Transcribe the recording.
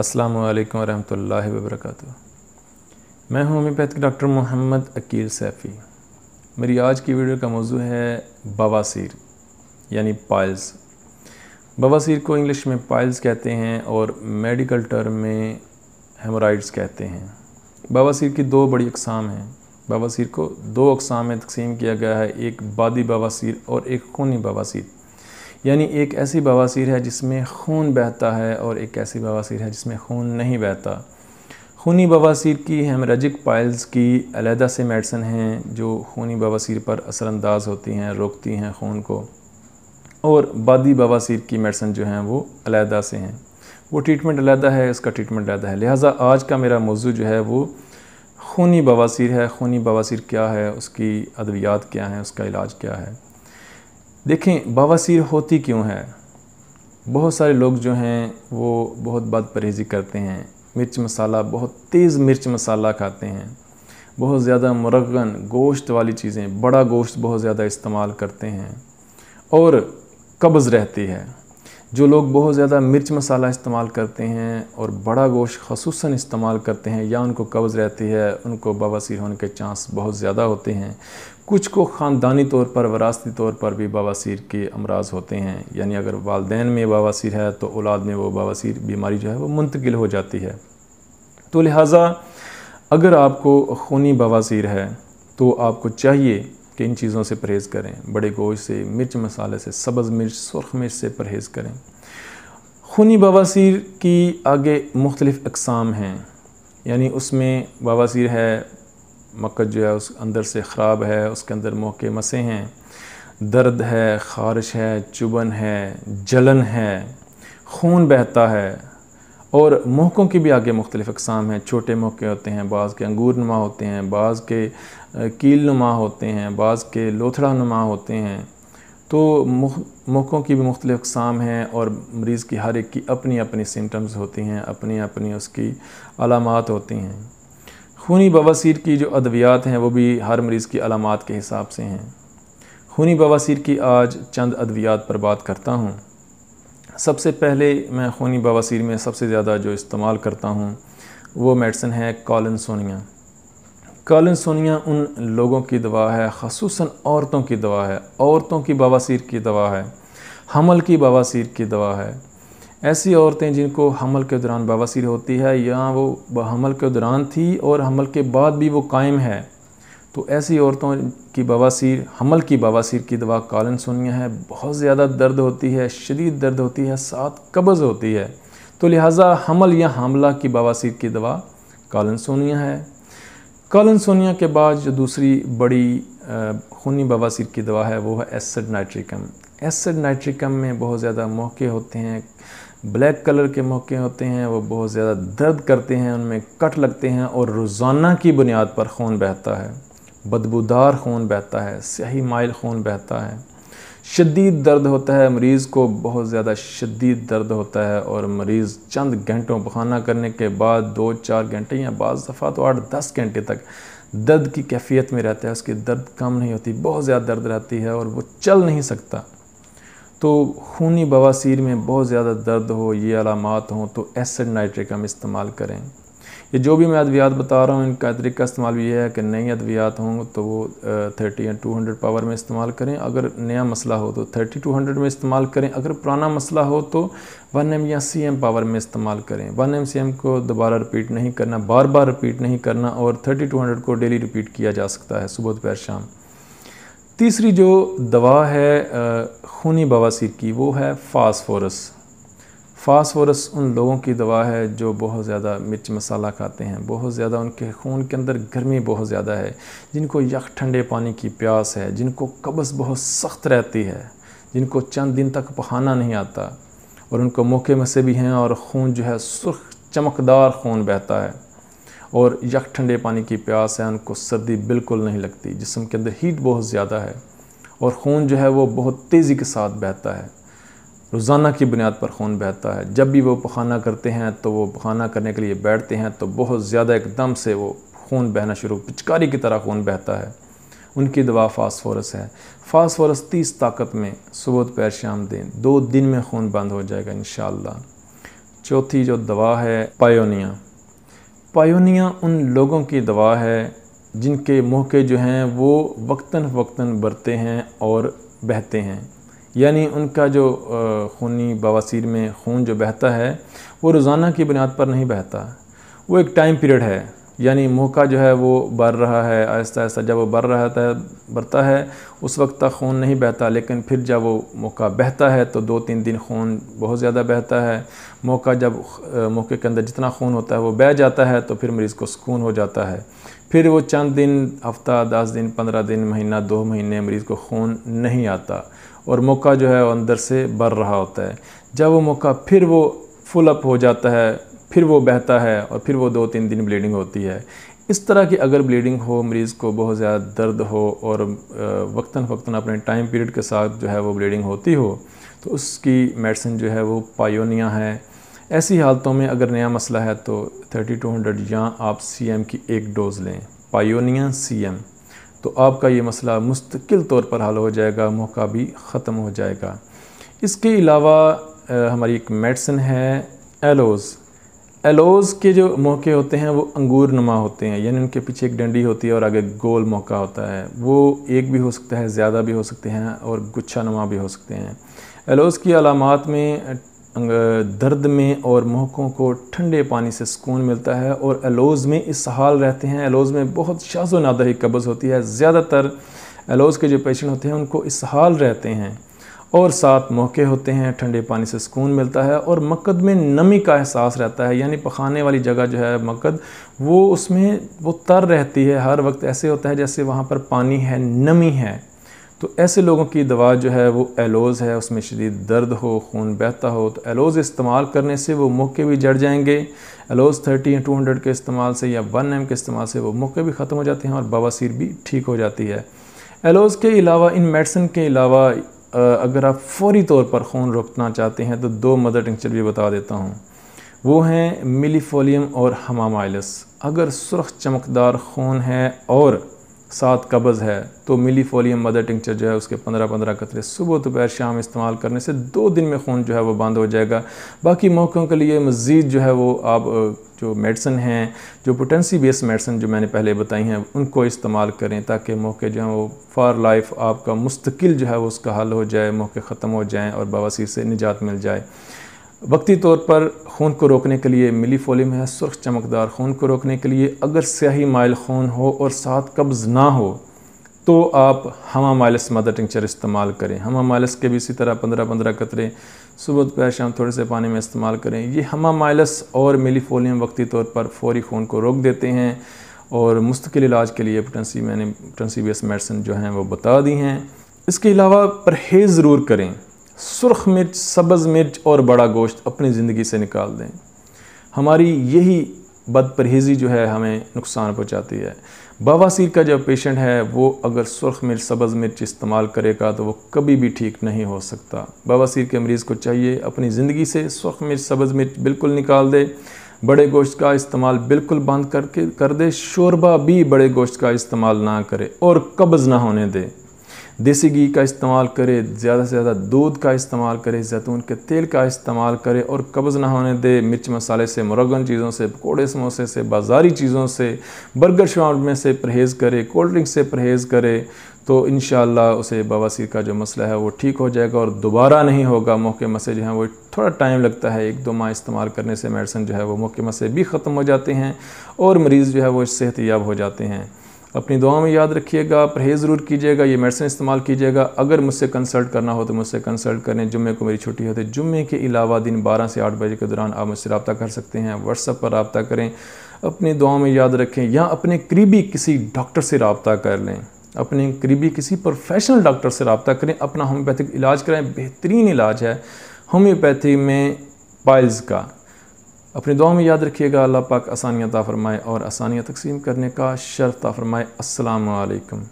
अस्सलामु अलैकुम वरहमतुल्लाहि वबरकातुहू। मैं हूँ होम्योपैथिक डॉक्टर मोहम्मद अकील सैफ़ी। मेरी आज की वीडियो का मौजू है बवासीर यानी पाइल्स। बवासीर को इंग्लिश में पाइल्स कहते हैं और मेडिकल टर्म में हेमोराइड्स कहते हैं। बवासीर की दो बड़ी अक़साम हैं। बवासीर को दो अक़साम में तकसीम किया गया है, एक बादी बवासीर और एक खूनी बवासीर। यानी एक ऐसी बवासीर है जिसमें खून बहता है और एक ऐसी बवासीर है जिसमें खून नहीं बहता। खूनी बवासीर की हेमरेजिक पाइल्स की अलहदा से मेडिसिन हैं जो खूनी बवासीर पर असरअंदाज होती हैं, रोकती हैं खून को, और बादी बवासीर की मेडिसिन जो हैं वो अलहदा से हैं। वो ट्रीटमेंट अलहदा है, इसका ट्रीटमेंट अलहदा है। लिहाजा आज का मेरा मौजू जो है वो खूनी बवासीर है। खूनी बवासीर क्या है, उसकी अद्वियात क्या हैं, उसका इलाज क्या है। देखें, बवासीर होती क्यों है। बहुत सारे लोग जो हैं वो बहुत बद परहेज़ी करते हैं, मिर्च मसाला, बहुत तेज़ मिर्च मसाला खाते हैं, बहुत ज़्यादा मुरगन गोश्त वाली चीज़ें, बड़ा गोश्त बहुत ज़्यादा इस्तेमाल करते हैं और कब्ज़ रहती है। जो लोग बहुत ज़्यादा मिर्च मसाला इस्तेमाल करते हैं और बड़ा गोश्त ख़ुसूसन इस्तेमाल करते हैं, या उनको कब्ज़ रहती है, उनको बवासीर होने के चांस बहुत ज़्यादा होते हैं। कुछ को ख़ानदानी तौर पर, वरासती तौर पर भी बवासीर के अमराज होते हैं। यानी अगर वालदैन में बवासीर है तो औलाद में वो बवासीर बीमारी जो है वो मुंतकिल हो जाती है। तो लिहाजा अगर आपको खूनी बवासीर है तो आपको चाहिए कि इन चीज़ों से परहेज़ करें। बड़े गोश्त से, मिर्च मसाले से, सब्ज़ मिर्च, सुर्ख मिर्च से परहेज़ करें। खूनी बवासीर की आगे मुख्तलिफ़ अक़साम हैं। यानी उसमें बवासीर है, मकत जो है उस अंदर से ख़राब है, उसके अंदर मोहके मसे हैं, दर्द है, ख़ारिश है, चुभन है, जलन है, खून बहता है। और मोहकों की भी आगे मुख्तलिफ़ अक़साम हैं। छोटे मोहके होते हैं, बाज़ के अंगूर नुमा होते हैं, बाज़ के कील नुमा होते हैं, बाज़ के लोथड़ा नुमा होते हैं। तो मोहकों की भी मुख्तलिफ़ अक़साम हैं और मरीज़ की हर एक की अपनी अपनी सिम्टम्स होती हैं, अपनी अपनी उसकी अलामात होती हैं। खूनी बवासीर की जो अद्वियात हैं वो भी हर मरीज़ की अलामात के हिसाब से हैं। खूनी बवासीर की आज चंद अद्वियात पर बात करता हूँ। सबसे पहले मैं खूनी बवासीर में सबसे ज़्यादा जो इस्तेमाल करता हूँ वो मेडिसिन है कॉलिनसोनिया। कॉलिनसोनिया उन लोगों की दवा है, ख़ुसूसन औरतों की दवा है, औरतों की बवासीर की दवा है, हमल की बवासीर की दवा है। ऐसी औरतें जिनको हमल के दौरान बवासीर होती है या वो हमल के दौरान थी और हमल के बाद भी वो कायम है, तो ऐसी औरतों की बवासीर, हमल की बवासीर की दवा कॉलिनसोनिया है। बहुत ज़्यादा दर्द होती है, शदीद दर्द होती है, साथ कब्ज़ होती है। तो लिहाजा हमल या हामला की बवासीर की दवा कॉलिनसोनिया है। कॉलिनसोनिया के बाद जो दूसरी बड़ी खूनी बवासीर की दवा है वो है एसिड नाइट्रिकम। एसिड नाइट्रिकम में बहुत ज़्यादा मौके होते हैं, ब्लैक कलर के मौके होते हैं, वो बहुत ज़्यादा दर्द करते हैं, उनमें कट लगते हैं और रोज़ाना की बुनियाद पर खून बहता है, बदबूदार खून बहता है, स्याही माइल खून बहता है, शदीद दर्द होता है, मरीज़ को बहुत ज़्यादा शदीद दर्द होता है और मरीज़ चंद घंटों बखाना करने के बाद 2-4 घंटे या बाज़ दफ़ा तो 8-10 घंटे तक दर्द की कैफियत में रहता है। उसकी दर्द कम नहीं होती, बहुत ज़्यादा दर्द रहती है और वो चल नहीं सकता। तो खूनी बवासीर में बहुत ज़्यादा दर्द हो, ये अलामात हों, तो एसिड नाइट्रिकम इस्तेमाल करें। ये जो भी मैं अद्वियात बता रहा हूँ इनका तरीका इस्तेमाल भी ये है कि नई अद्वियात हों तो वो 30 या 200 पावर में इस्तेमाल करें। अगर नया मसला हो तो 30-200 में इस्तेमाल करें। अगर पुराना मसला हो तो 1M या CM पावर में इस्तेमाल करें। 1M CM को दोबारा रिपीट नहीं करना, बार बार रिपीट नहीं करना, और 30-200 को डेली रिपीट किया जा सकता है, सुबह दोपहर शाम। तीसरी जो दवा है खूनी बवासीर की वो है फास्फोरस। फास्फोरस उन लोगों की दवा है जो बहुत ज़्यादा मिर्च मसाला खाते हैं, बहुत ज़्यादा उनके खून के अंदर गर्मी बहुत ज़्यादा है, जिनको यख ठंडे पानी की प्यास है, जिनको कब्ज़ बहुत सख्त रहती है, जिनको चंद दिन तक पखाना नहीं आता, और उनको मोके मसे भी हैं और खून जो है सुर्ख चमकदार खून बहता है और यख ठंडे पानी की प्यास है, उनको सर्दी बिल्कुल नहीं लगती, जिस्म के अंदर हीट बहुत ज़्यादा है और खून जो है वो बहुत तेज़ी के साथ बहता है, रोज़ाना की बुनियाद पर खून बहता है। जब भी वो पखाना करते हैं तो वो पखाना करने के लिए बैठते हैं तो बहुत ज़्यादा एकदम से वो खून बहना शुरू, पिचकारी की तरह खून बहता है। उनकी दवा फास्फोरस है। फास्फोरस 30 ताकत में सुबह दोपहर शाम दें, 2 दिन में खून बंद हो जाएगा इंशाअल्लाह। चौथी जो दवा है पायोनिया। पायोनिया उन लोगों की दवा है जिनके मुँह के जो हैं वो वक्तन फ़वक्तन बढ़ते हैं और बहते हैं, यानी उनका जो खूनी बवासीर में खून जो बहता है वो रोज़ाना की बुनियाद पर नहीं बहता, वो एक टाइम पीरियड है। यानी मुँह का जो है वो बढ़ रहा है आहिस्ता आहिस्ता, जब वो बढ़ता है उस वक्त तक खून नहीं बहता, लेकिन फिर जब वो मुँह का बहता है तो 2-3 दिन खून बहुत ज़्यादा बहता है। मुँह का जब मुँह के अंदर जितना खून होता है वो बह जाता है तो फिर मरीज़ को सुकून हो जाता है। फिर वो चंद दिन, हफ्ता, 10 दिन, 15 दिन, महीना, 2 महीने मरीज़ को खून नहीं आता और मुँह का जो है वो अंदर से बढ़ रहा होता है। जब वो मुँह का फिर वो फुल अप हो जाता है, फिर वो बहता है और फिर वो 2-3 दिन ब्लीडिंग होती है। इस तरह की अगर ब्लीडिंग हो, मरीज़ को बहुत ज़्यादा दर्द हो और वक्तन फ़वक्तन अपने टाइम पीरियड के साथ जो है वो ब्लीडिंग होती हो, तो उसकी मेडिसिन जो है वो पायोनिया है। ऐसी हालतों में अगर नया मसला है तो 3200 या आप CM की एक डोज़ लें, पायोनिया CM, तो आपका ये मसला मुस्तकिल तौर पर हल हो जाएगा, मुँह का भी ख़त्म हो जाएगा। इसके अलावा हमारी एक मेडिसिन है एलोज़। एलोज़ के जो मुँह के होते हैं वो अंगूर नुमा होते हैं, यानी उनके पीछे एक डंडी होती है और आगे गोल मुँह का होता है। वो एक भी हो सकता है, ज़्यादा भी हो सकते हैं और गुच्छा नुमा भी हो सकते हैं। एलोज़ की अलामात में दर्द में और मुँहों को ठंडे पानी से सुकून मिलता है और एलोज़ में इसहाल रहते हैं। एलोज़ में बहुत शाज़ व नादर ही कब्ज़ होती है। ज़्यादातर एलोज़ के जो पेशेंट होते हैं उनको इसहाल रहते हैं और साथ मौके होते हैं, ठंडे पानी से सुकून मिलता है और मक्कद में नमी का एहसास रहता है, यानी पखाने वाली जगह जो है मक्कद, वो उसमें वो तर रहती है, हर वक्त ऐसे होता है जैसे वहाँ पर पानी है, नमी है। तो ऐसे लोगों की दवा जो है वो एलोज़ है। उसमें शदीद दर्द हो, खून बहता हो तो एलोज़ इस्तेमाल करने से वो मुँह के भी जड़ जाएंगे। एलोज़ 30 या 200 के इस्तेमाल से या 1 ml के इस्तेमाल से वो मुँह के भी ख़त्म हो जाते हैं और बवासीर भी ठीक हो जाती है। एलोज़ के अलावा, इन मेडिसिन के अलावा, अगर आप फौरी तौर पर खून रोकना चाहते हैं तो 2 मदर टिंक्चर भी बता देता हूँ। वो हैं मिलीफोलियम और हमामाइलस। अगर सुर्ख चमकदार खून है और साथ कब्ज़ है तो मिलीफोलियम मदर टिंक्चर जो है उसके 15-15 कतरे सुबह दोपहर शाम इस्तेमाल करने से 2 दिन में खून जो है वो बंद हो जाएगा। बाकी मौक़ों के लिए मज़ीद जो है वो आप जो मेडिसिन हैं, जो पोटेंसी बेस्ड मेडिसिन जो मैंने पहले बताई हैं, उनको इस्तेमाल करें ताकि मौके जो हैं वो फॉर लाइफ आपका मुस्तकिल जो है वो उसका हल हो जाए, मौके ख़त्म हो जाएँ और बवासीर से निजात मिल जाए। वक्ती तौर पर खून को रोकने के लिए मिलीफोलियम है, सुर्ख चमकदार खून को रोकने के लिए। अगर स्याही माइल खून हो और साथ कब्ज़ ना हो तो आप हमामाइलस मदर टिंक्चर इस्तेमाल करें। हमामाइलस के भी इसी तरह 15-15 कतरे सुबह दोपहर शाम थोड़े से पानी में इस्तेमाल करें। ये हमामाइलस और मिलीफोलियम वक्ती तौर पर फौरी खून को रोक देते हैं और मुस्तकिल इलाज के लिए पोटेंसी बेस्ड मेडिसिन जो हैं वो बता दी हैं। इसके अलावा परहेज़ ज़रूर करें। सुर्ख मिर्च, सब्ज़ मिर्च और बड़ा गोश्त अपनी ज़िंदगी से निकाल दें। हमारी यही बदपरहेज़ी जो है हमें नुकसान पहुंचाती है। बवासीर का जब पेशेंट है वो अगर सुर्ख मिर्च, सब्ज़ मिर्च इस्तेमाल करेगा तो वो कभी भी ठीक नहीं हो सकता। बवासीर के मरीज़ को चाहिए अपनी ज़िंदगी से सुर्ख मिर्च, सब्ज़ मिर्च बिल्कुल निकाल दे, बड़े गोश्त का इस्तेमाल बिल्कुल बंद कर दे, शोरबा भी बड़े गोश्त का इस्तेमाल ना करे और कब्ज़ ना होने दे। देसी घी का इस्तेमाल करे, ज़्यादा से ज़्यादा दूध का इस्तेमाल करे, जैतून के तेल का इस्तेमाल करे और कब्ज़ ना होने दे। मिर्च मसाले से, मुरगन चीज़ों से, पकौड़े समोसे से, बाज़ारी चीज़ों से, बर्गर शावरमा से परहेज़ करे, कोल्ड ड्रिंक से परहेज़ करे तो इंशाअल्लाह उसे बवासीर का जो मसला है वो ठीक हो जाएगा और दोबारा नहीं होगा। मौके मसे जो हैं वो थोड़ा टाइम लगता है, 1-2 माह इस्तेमाल करने से मेडिसिन जो है वो मौके मसे भी ख़त्म हो जाते हैं और मरीज़ जो है वो सेहतयाब हो जाते हैं। अपनी दुआ में याद रखिएगा, परहेज़ ज़रूर कीजिएगा, ये मेडिसिन इस्तेमाल कीजिएगा। अगर मुझसे कंसल्ट करना हो तो मुझसे कंसल्ट करें। जुम्मे को मेरी छुट्टी होती है। जुम्मे के अलावा दिन 12 से 8 बजे के दौरान आप मुझसे रब्ता कर सकते हैं। व्हाट्सएप पर रब्ता करें। अपनी दुआ में याद रखें या अपने करीबी किसी डॉक्टर से रब्ता कर लें, अपने करीबी किसी प्रोफेशनल डॉक्टर से रब्ता करें, अपना होम्योपैथिक इलाज कराएँ। बेहतरीन इलाज है होम्योपैथी में पाइल्स का। अपनी दुआ में याद रखिएगा। अल्लाह पाक आसानियाँ अता फरमाए और आसानियाँ तकसीम करने का शर्फ अता फरमाए। अस्सलामु अलैकुम।